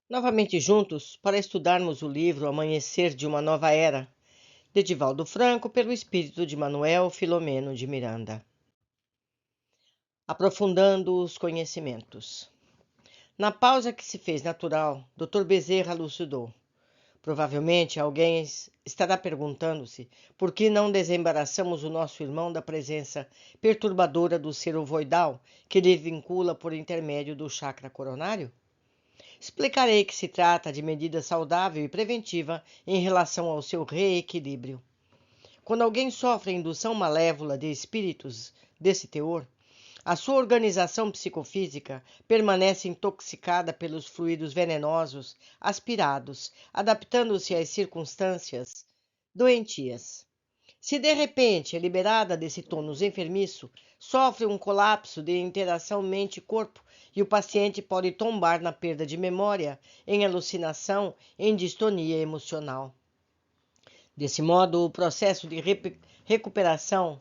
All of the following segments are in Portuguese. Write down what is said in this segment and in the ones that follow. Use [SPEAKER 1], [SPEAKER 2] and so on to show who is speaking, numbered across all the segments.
[SPEAKER 1] Novamente juntos para estudarmos o livro Amanhecer de uma Nova Era, de Divaldo Franco, pelo espírito de Manuel Filomeno de Miranda. Aprofundando os conhecimentos. Na pausa que se fez natural, Dr. Bezerra elucidou. Provavelmente alguém estará perguntando-se por que não desembaraçamos o nosso irmão da presença perturbadora do ser ovoidal que lhe vincula por intermédio do chakra coronário? Explicarei que se trata de medida saudável e preventiva em relação ao seu reequilíbrio. Quando alguém sofre indução malévola de espíritos desse teor, a sua organização psicofísica permanece intoxicada pelos fluidos venenosos aspirados, adaptando-se às circunstâncias doentias. Se de repente é liberada desse tônus enfermiço, sofre um colapso de interação mente-corpo e o paciente pode tombar na perda de memória, em alucinação, em distonia emocional. Desse modo, o processo de recuperação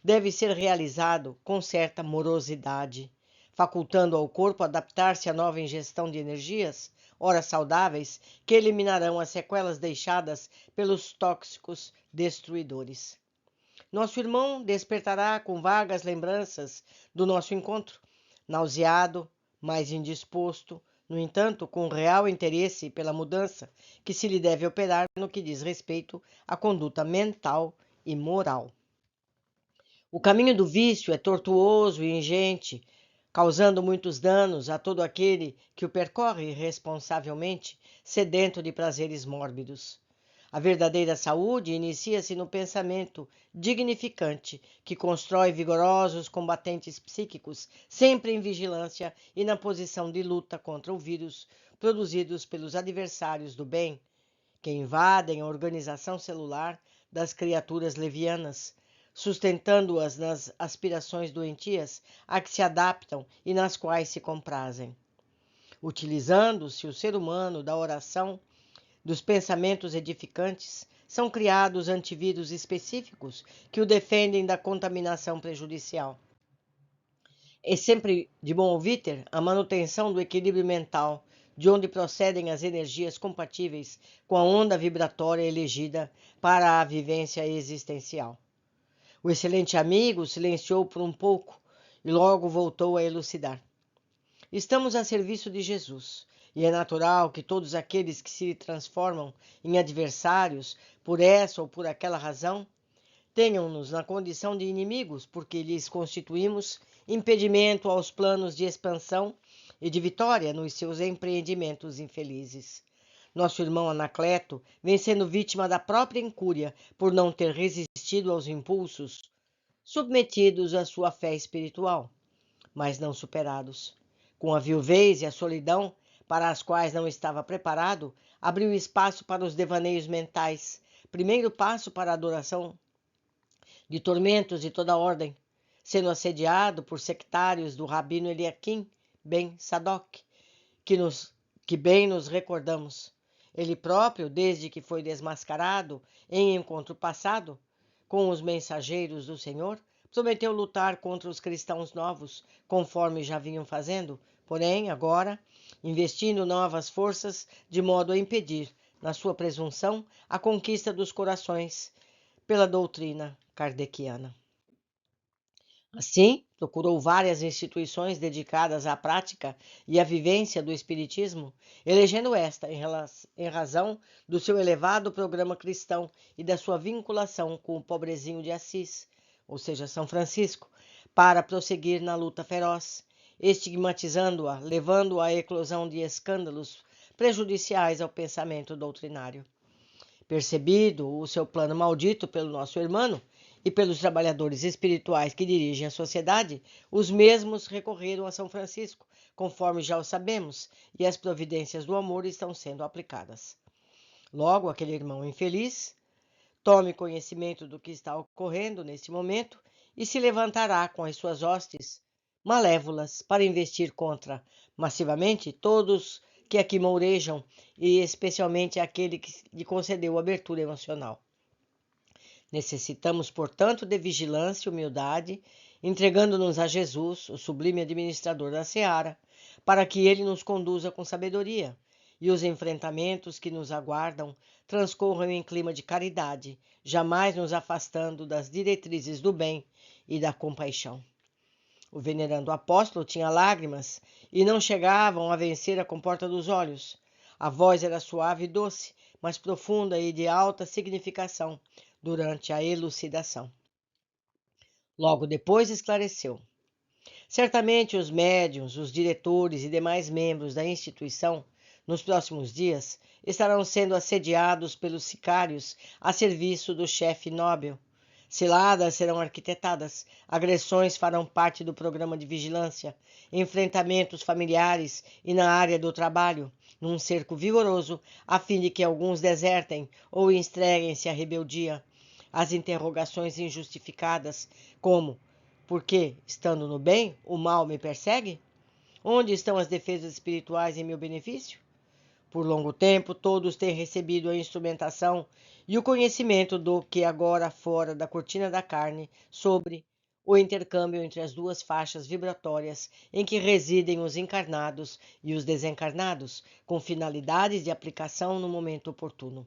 [SPEAKER 1] deve ser realizado com certa morosidade, facultando ao corpo adaptar-se à nova ingestão de energias, ora saudáveis, que eliminarão as sequelas deixadas pelos tóxicos destruidores. Nosso irmão despertará com vagas lembranças do nosso encontro, nauseado, mais indisposto, no entanto, com real interesse pela mudança que se lhe deve operar no que diz respeito à conduta mental e moral. O caminho do vício é tortuoso e ingente, causando muitos danos a todo aquele que o percorre irresponsavelmente, sedento de prazeres mórbidos. A verdadeira saúde inicia-se no pensamento dignificante, que constrói vigorosos combatentes psíquicos, sempre em vigilância e na posição de luta contra o vírus produzidos pelos adversários do bem, que invadem a organização celular das criaturas levianas, sustentando-as nas aspirações doentias a que se adaptam e nas quais se comprazem. Utilizando-se o ser humano da oração, dos pensamentos edificantes, são criados antivírus específicos que o defendem da contaminação prejudicial. É sempre de bom ouvir a manutenção do equilíbrio mental, de onde procedem as energias compatíveis com a onda vibratória elegida para a vivência existencial. O excelente amigo silenciou por um pouco e logo voltou a elucidar. Estamos a serviço de Jesus, e é natural que todos aqueles que se transformam em adversários por essa ou por aquela razão tenham-nos na condição de inimigos, porque lhes constituímos impedimento aos planos de expansão e de vitória nos seus empreendimentos infelizes. Nosso irmão Anacleto vem sendo vítima da própria incúria por não ter resistido aos impulsos submetidos à sua fé espiritual, mas não superados. Com a viuvez e a solidão, para as quais não estava preparado, abriu espaço para os devaneios mentais, primeiro passo para a adoração de tormentos de toda ordem, sendo assediado por sectários do Rabino Eliakim ben Sadoc, que bem nos recordamos. Ele próprio, desde que foi desmascarado em encontro passado com os mensageiros do Senhor, prometeu lutar contra os cristãos novos, conforme já vinham fazendo, porém, agora, investindo novas forças de modo a impedir, na sua presunção, a conquista dos corações pela doutrina kardeciana. Assim, procurou várias instituições dedicadas à prática e à vivência do Espiritismo, elegendo esta em razão do seu elevado programa cristão e da sua vinculação com o pobrezinho de Assis, ou seja, São Francisco, para prosseguir na luta feroz, estigmatizando-a, levando-a à eclosão de escândalos prejudiciais ao pensamento doutrinário. Percebido o seu plano maldito pelo nosso irmão e pelos trabalhadores espirituais que dirigem a sociedade, os mesmos recorreram a São Francisco, conforme já o sabemos, e as providências do amor estão sendo aplicadas. Logo, aquele irmão infeliz tome conhecimento do que está ocorrendo neste momento e se levantará com as suas hostes malévolas para investir contra, massivamente, todos que aqui mourejam, e especialmente aquele que lhe concedeu abertura emocional. Necessitamos, portanto, de vigilância e humildade, entregando-nos a Jesus, o sublime administrador da seara, para que ele nos conduza com sabedoria e os enfrentamentos que nos aguardam transcorram em clima de caridade, jamais nos afastando das diretrizes do bem e da compaixão. O venerando apóstolo tinha lágrimas e não chegavam a vencer a comporta dos olhos. A voz era suave e doce, mas profunda e de alta significação durante a elucidação. Logo depois esclareceu. Certamente os médiuns, os diretores e demais membros da instituição, nos próximos dias, estarão sendo assediados pelos sicários a serviço do chefe Nobel. Ciladas serão arquitetadas, agressões farão parte do programa de vigilância, enfrentamentos familiares e na área do trabalho, num cerco vigoroso, a fim de que alguns desertem ou entreguem-se à rebeldia. As interrogações injustificadas, como por que, estando no bem, o mal me persegue? Onde estão as defesas espirituais em meu benefício? Por longo tempo, todos têm recebido a instrumentação e o conhecimento do que agora fora da cortina da carne, sobre o intercâmbio entre as duas faixas vibratórias em que residem os encarnados e os desencarnados, com finalidades de aplicação no momento oportuno.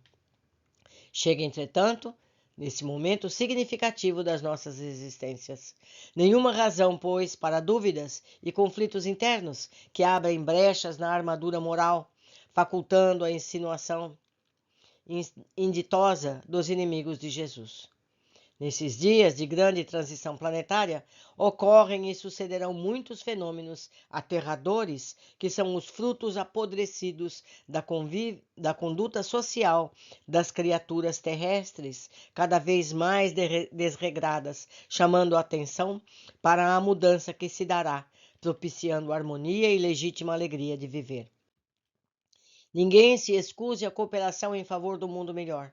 [SPEAKER 1] Chega, entretanto, nesse momento significativo das nossas existências. Nenhuma razão, pois, para dúvidas e conflitos internos que abrem brechas na armadura moral, facultando a insinuação inditosa dos inimigos de Jesus. Nesses dias de grande transição planetária, ocorrem e sucederão muitos fenômenos aterradores que são os frutos apodrecidos da conduta social das criaturas terrestres, cada vez mais desregradas, chamando a atenção para a mudança que se dará, propiciando harmonia e legítima alegria de viver. Ninguém se excuse a cooperação em favor do mundo melhor,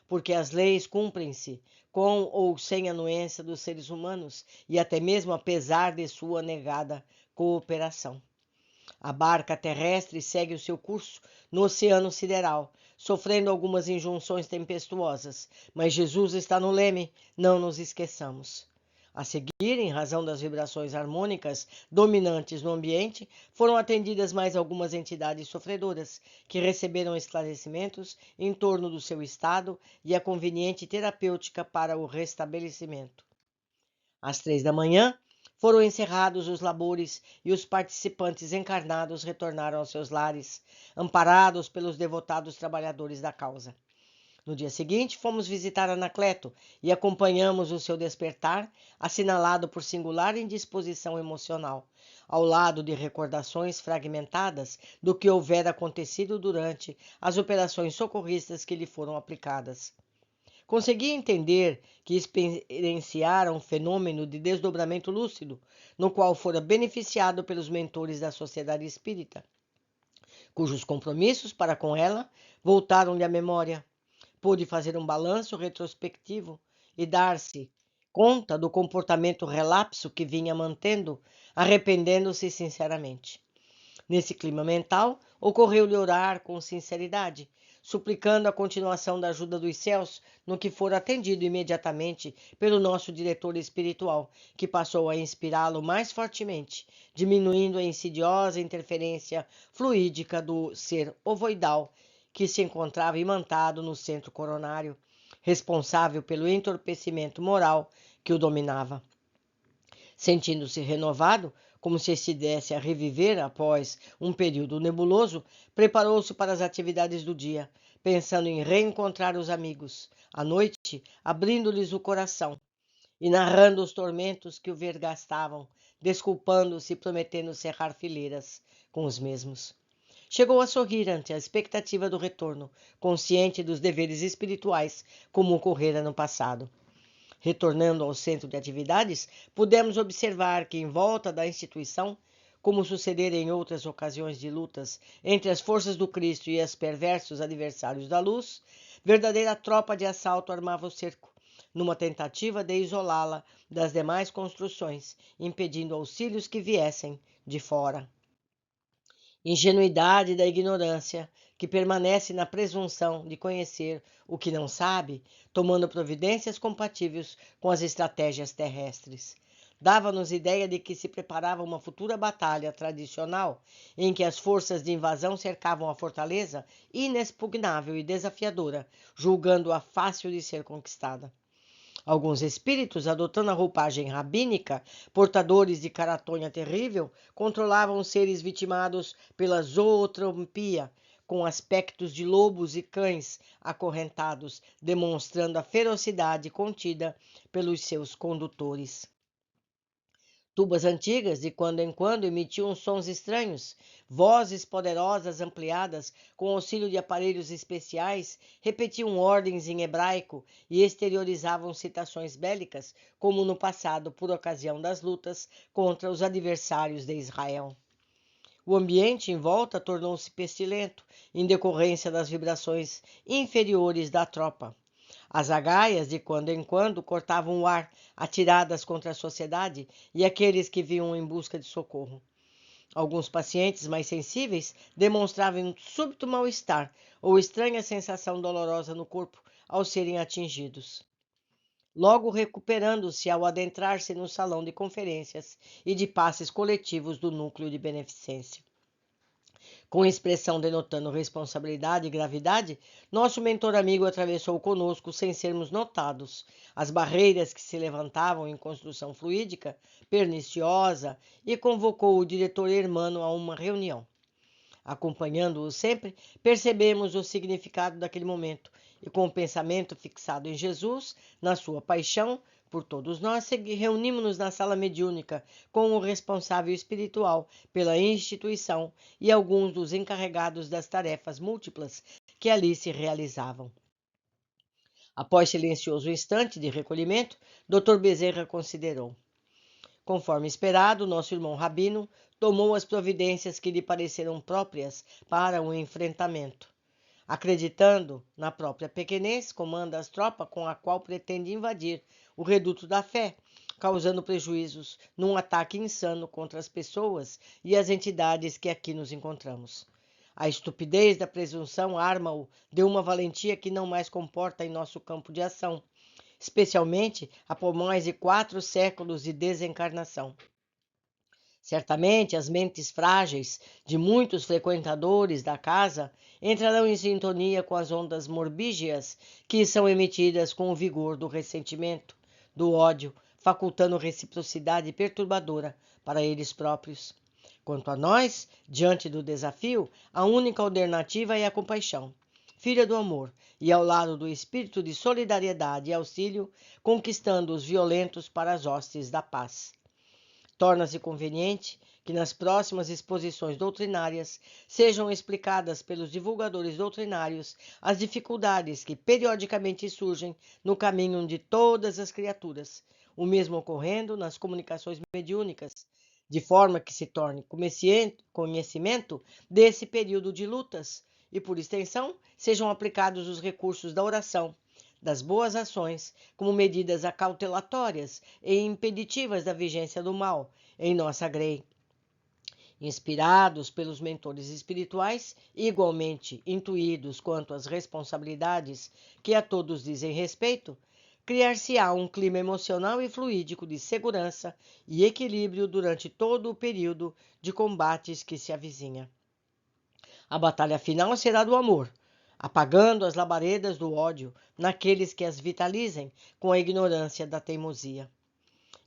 [SPEAKER 1] porque as leis cumprem-se com ou sem anuência dos seres humanos e até mesmo apesar de sua negada cooperação. A barca terrestre segue o seu curso no oceano sideral, sofrendo algumas injunções tempestuosas, mas Jesus está no leme, não nos esqueçamos. A seguir, em razão das vibrações harmônicas dominantes no ambiente, foram atendidas mais algumas entidades sofredoras, que receberam esclarecimentos em torno do seu estado e a conveniente terapêutica para o restabelecimento. Às 3 da manhã, foram encerrados os labores e os participantes encarnados retornaram aos seus lares, amparados pelos devotados trabalhadores da causa. No dia seguinte, fomos visitar Anacleto e acompanhamos o seu despertar, assinalado por singular indisposição emocional, ao lado de recordações fragmentadas do que houvera acontecido durante as operações socorristas que lhe foram aplicadas. Consegui entender que experienciara um fenômeno de desdobramento lúcido, no qual fora beneficiado pelos mentores da Sociedade Espírita, cujos compromissos para com ela voltaram-lhe à memória. Pôde fazer um balanço retrospectivo e dar-se conta do comportamento relapso que vinha mantendo, arrependendo-se sinceramente. Nesse clima mental, ocorreu-lhe orar com sinceridade, suplicando a continuação da ajuda dos céus, no que for atendido imediatamente pelo nosso diretor espiritual, que passou a inspirá-lo mais fortemente, diminuindo a insidiosa interferência fluídica do ser ovoidal que se encontrava imantado no centro coronário, responsável pelo entorpecimento moral que o dominava. Sentindo-se renovado, como se estivesse a reviver após um período nebuloso, preparou-se para as atividades do dia, pensando em reencontrar os amigos, à noite, abrindo-lhes o coração e narrando os tormentos que o vergastavam, desculpando-se e prometendo cerrar fileiras com os mesmos. Chegou a sorrir ante a expectativa do retorno, consciente dos deveres espirituais, como ocorrera no passado. Retornando ao centro de atividades, pudemos observar que, em volta da instituição, como sucedera em outras ocasiões de lutas entre as forças do Cristo e os perversos adversários da luz, verdadeira tropa de assalto armava o cerco, numa tentativa de isolá-la das demais construções, impedindo auxílios que viessem de fora. Ingenuidade da ignorância, que permanece na presunção de conhecer o que não sabe, tomando providências compatíveis com as estratégias terrestres. dava-nos ideia de que se preparava uma futura batalha tradicional, em que as forças de invasão cercavam a fortaleza, inexpugnável e desafiadora, julgando-a fácil de ser conquistada. Alguns espíritos, adotando a roupagem rabínica, portadores de caratonha terrível, controlavam os seres vitimados pela zootropia, com aspectos de lobos e cães acorrentados, demonstrando a ferocidade contida pelos seus condutores. Tubas antigas, de quando em quando, emitiam sons estranhos. Vozes poderosas ampliadas, com auxílio de aparelhos especiais, repetiam ordens em hebraico e exteriorizavam citações bélicas, como no passado, por ocasião das lutas contra os adversários de Israel. O ambiente em volta tornou-se pestilento, em decorrência das vibrações inferiores da tropa. As agaias, de quando em quando, cortavam o ar, atiradas contra a sociedade e aqueles que vinham em busca de socorro. Alguns pacientes mais sensíveis demonstravam um súbito mal-estar ou estranha sensação dolorosa no corpo ao serem atingidos, logo recuperando-se ao adentrar-se no salão de conferências e de passes coletivos do núcleo de beneficência. Com expressão denotando responsabilidade e gravidade, nosso mentor amigo atravessou conosco sem sermos notados as barreiras que se levantavam em construção fluídica, perniciosa, e convocou o diretor Hermano a uma reunião. Acompanhando-o sempre, percebemos o significado daquele momento e, com o pensamento fixado em Jesus, na sua paixão, por todos nós, reunimos-nos na sala mediúnica com o responsável espiritual pela instituição e alguns dos encarregados das tarefas múltiplas que ali se realizavam. Após silencioso instante de recolhimento, Dr. Bezerra considerou. Conforme esperado, nosso irmão Rabino tomou as providências que lhe pareceram próprias para o enfrentamento. Acreditando na própria pequenez, comanda as tropas com a qual pretende invadir o reduto da fé, causando prejuízos num ataque insano contra as pessoas e as entidades que aqui nos encontramos. A estupidez da presunção arma-o de uma valentia que não mais comporta em nosso campo de ação, especialmente após mais de 4 séculos de desencarnação. Certamente as mentes frágeis de muitos frequentadores da casa entrarão em sintonia com as ondas morbígeas que são emitidas com o vigor do ressentimento, do ódio, facultando reciprocidade perturbadora para eles próprios. Quanto a nós, diante do desafio, a única alternativa é a compaixão, filha do amor, e ao lado do espírito de solidariedade e auxílio, conquistando os violentos para as hostes da paz. Torna-se conveniente que nas próximas exposições doutrinárias sejam explicadas pelos divulgadores doutrinários as dificuldades que periodicamente surgem no caminho de todas as criaturas, o mesmo ocorrendo nas comunicações mediúnicas, de forma que se torne conhecimento desse período de lutas e, por extensão, sejam aplicados os recursos da oração, das boas ações, como medidas acautelatórias e impeditivas da vigência do mal em nossa grei. Inspirados pelos mentores espirituais, igualmente intuídos quanto às responsabilidades que a todos dizem respeito, criar-se-á um clima emocional e fluídico de segurança e equilíbrio durante todo o período de combates que se avizinha. A batalha final será do amor, apagando as labaredas do ódio naqueles que as vitalizem com a ignorância da teimosia.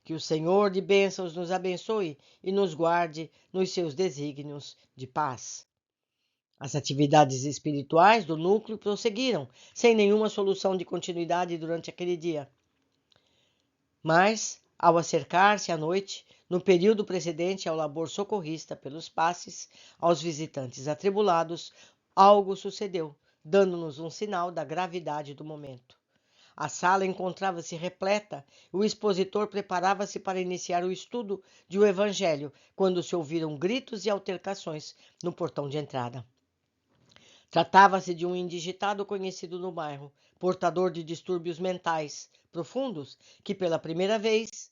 [SPEAKER 1] Que o Senhor de bênçãos nos abençoe e nos guarde nos seus desígnios de paz. As atividades espirituais do núcleo prosseguiram, sem nenhuma solução de continuidade durante aquele dia. Mas, ao acercar-se a noite, no período precedente ao labor socorrista pelos passes aos visitantes atribulados, algo sucedeu, dando-nos um sinal da gravidade do momento. A sala encontrava-se repleta e o expositor preparava-se para iniciar o estudo de o Evangelho, quando se ouviram gritos e altercações no portão de entrada. Tratava-se de um indigitado conhecido no bairro, portador de distúrbios mentais profundos, que pela primeira vez,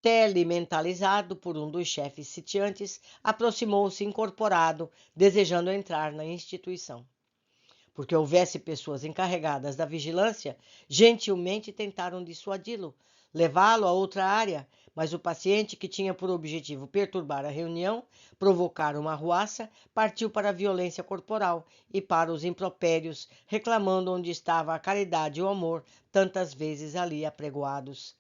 [SPEAKER 1] telementalizado por um dos chefes sitiantes, aproximou-se incorporado, desejando entrar na instituição. Porque houvesse pessoas encarregadas da vigilância, gentilmente tentaram dissuadi-lo, levá-lo a outra área, mas o paciente, que tinha por objetivo perturbar a reunião, provocar uma arruaça, partiu para a violência corporal e para os impropérios, reclamando onde estava a caridade e o amor, tantas vezes ali apregoados.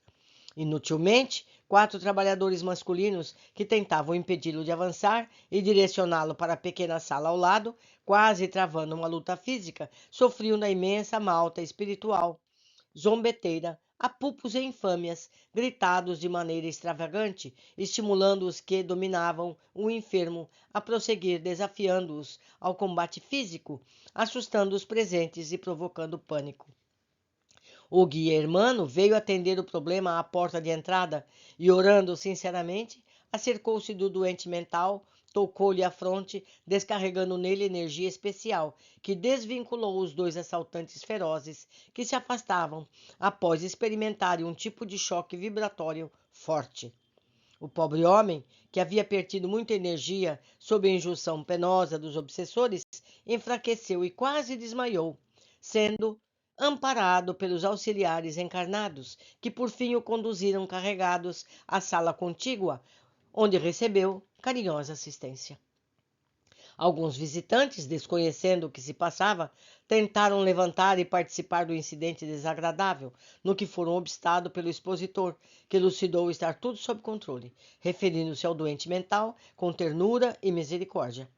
[SPEAKER 1] Inutilmente, 4 trabalhadores masculinos que tentavam impedi-lo de avançar e direcioná-lo para a pequena sala ao lado, quase travando uma luta física, sofriam da imensa malta espiritual, zombeteira, apupos e infâmias, gritados de maneira extravagante, estimulando os que dominavam o enfermo a prosseguir, desafiando-os ao combate físico, assustando os presentes e provocando pânico. O guia hermano veio atender o problema à porta de entrada e, orando sinceramente, acercou-se do doente mental, tocou-lhe a fronte, descarregando nele energia especial, que desvinculou os 2 assaltantes ferozes que se afastavam após experimentarem um tipo de choque vibratório forte. O pobre homem, que havia perdido muita energia sob a injunção penosa dos obsessores, enfraqueceu e quase desmaiou, sendo amparado pelos auxiliares encarnados, que por fim o conduziram carregados à sala contígua, onde recebeu carinhosa assistência. Alguns visitantes, desconhecendo o que se passava, tentaram levantar e participar do incidente desagradável, no que foram obstados pelo expositor, que elucidou estar tudo sob controle, referindo-se ao doente mental com ternura e misericórdia.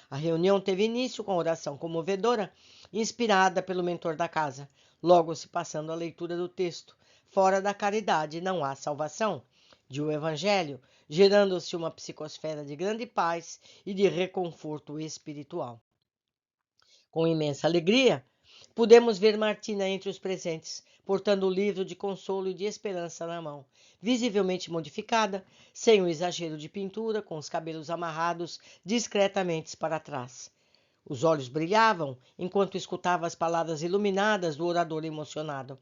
[SPEAKER 1] A reunião teve início com oração comovedora, inspirada pelo mentor da casa, logo se passando a leitura do texto "Fora da caridade não há salvação", de O Evangelho, gerando-se uma psicosfera de grande paz e de reconforto espiritual. Com imensa alegria, pudemos ver Martina entre os presentes, portando o livro de consolo e de esperança na mão, visivelmente modificada, sem o exagero de pintura, com os cabelos amarrados discretamente para trás. Os olhos brilhavam enquanto escutava as palavras iluminadas do orador emocionado.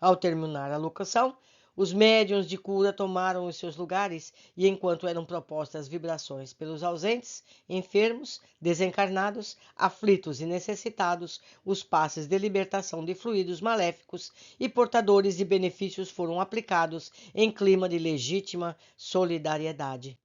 [SPEAKER 1] Ao terminar a locução, os médiuns de cura tomaram os seus lugares e, enquanto eram propostas vibrações pelos ausentes, enfermos, desencarnados, aflitos e necessitados, os passes de libertação de fluidos maléficos e portadores de benefícios foram aplicados em clima de legítima solidariedade.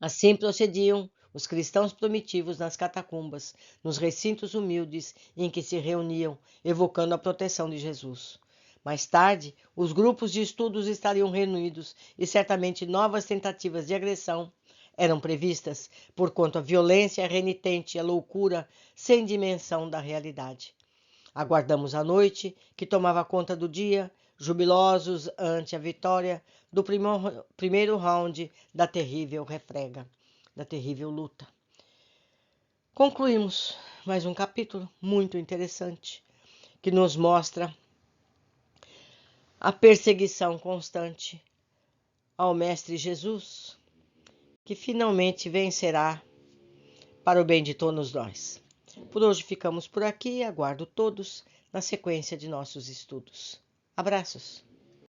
[SPEAKER 1] Assim procediam os cristãos primitivos nas catacumbas, nos recintos humildes em que se reuniam, evocando a proteção de Jesus. Mais tarde, os grupos de estudos estariam reunidos e certamente novas tentativas de agressão eram previstas, porquanto a violência renitente e a loucura sem dimensão da realidade. Aguardamos a noite, que tomava conta do dia, jubilosos ante a vitória do primeiro round da terrível refrega, da terrível luta. Concluímos mais um capítulo muito interessante, que nos mostra a perseguição constante ao Mestre Jesus, que finalmente vencerá para o bem de todos nós. Por hoje ficamos por aqui e aguardo todos na sequência de nossos estudos. Abraços!